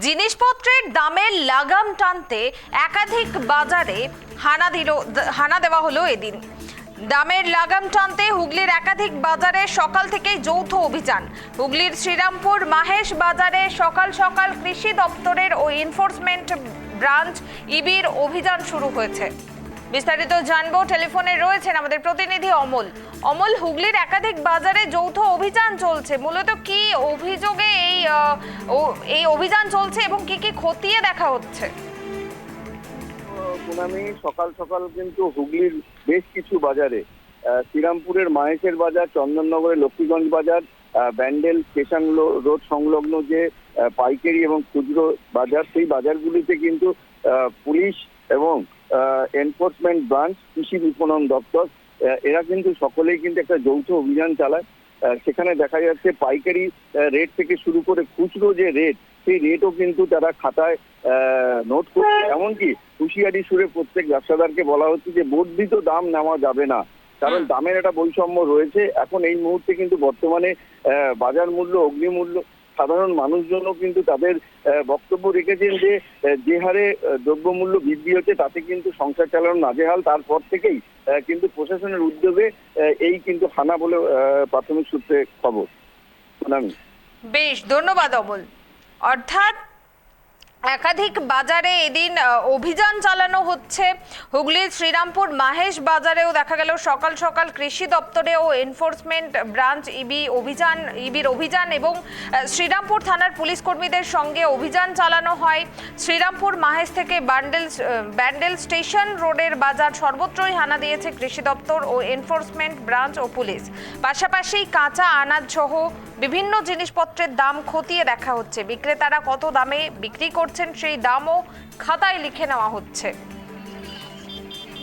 জিনিসপত্রের দামের লাগাম টানতে একাধিক বাজারে হানা দেওয়া হলো এদিন। দামের লাগাম টানতে হুগলির একাধিক বাজারে সকাল থেকেই যৌথ অভিযান। হুগলির শ্রীরামপুর মাহেশ বাজারে সকাল সকাল কৃষি দপ্তরের ও এনফোর্সমেন্ট ব্রাঞ্চ ইবির অভিযান শুরু হয়েছে। বিস্তারিত জানবো, টেলিফোনে রয়েছেন আমাদের প্রতিনিধি অমল। অমল, হুগলির একাধিক বাজারে যৌথ অভিযান চলছে, মূলত কি অভিযোগে এই অভিযান চলছে এবং কি কি খতিয়ে দেখা হচ্ছে? সকাল সকাল কিন্তু হুগলির বেশ কিছু বাজারে, শ্রীরামপুরের মাহেশের বাজার, চন্দননগরের লক্ষ্মীগঞ্জ বাজার, ব্যান্ডেল স্টেশন রোড সংলগ্ন যে পাইকারি এবং খুচরো বাজার, সেই বাজারগুলিতে কিন্তু পুলিশ এবং এনফোর্সমেন্ট ব্রাঞ্চ, কৃষি বিপণন দপ্তর, এরা কিন্তু সকলেই কিন্তু একটা যৌথ অভিযান চালায়। সেখানে দেখা যাচ্ছে পাইকারি রেট থেকে শুরু করে খুচরো যে রেট, সেই রেটও কিন্তু তারা খাতায় নোট করছে। এমনকি হুঁশিয়ারি সুরে প্রত্যেক ব্যবসাদারকে বলা হচ্ছে যে বর্ধিত দাম নেওয়া যাবে না, কারণ দামের একটা বৈষম্য রয়েছে। এখন এই মুহূর্তে কিন্তু বর্তমানে বাজার মূল্য, অগ্নিমূল্য, সাধারণ মানুষজনও কিন্তু তাদের বক্তব্য রেখেছেন যে যে হারে দ্রব্যমূল্য বৃদ্ধি হচ্ছে তাতে কিন্তু সংসার চালানো নাজেহাল। তারপর থেকেই কিন্তু প্রশাসনের উদ্যোগে এই কিন্তু হানা বলে প্রাথমিক সূত্রে খবর। বেশ, ধন্যবাদ অমল। অর্থাৎ একাধিক বাজারে এদিন অভিযান চালানো হচ্ছে। হুগলির শ্রীরামপুর মাহেশ বাজারেও দেখা গেল সকাল সকাল কৃষি দপ্তরে ও এনফোর্সমেন্ট ব্রাঞ্চ ইবির অভিযান এবং শ্রীরামপুর থানার পুলিশ কর্মীদের সঙ্গে অভিযান চালানো হয়। শ্রীরামপুর মাহেশ থেকে ব্যান্ডেল স্টেশন রোডের বাজার সর্বত্রই হানা দিয়েছে কৃষি দপ্তর ও এনফোর্সমেন্ট ব্রাঞ্চ ও পুলিশ। পাশাপাশি কাঁচা আনাজ সহ বিভিন্ন জিনিসপত্রের দাম খতিয়ে দেখা হচ্ছে। বিক্রেতারা কত দামে বিক্রি করছেন সেই দামও খাতায় লিখে নেওয়া হচ্ছে।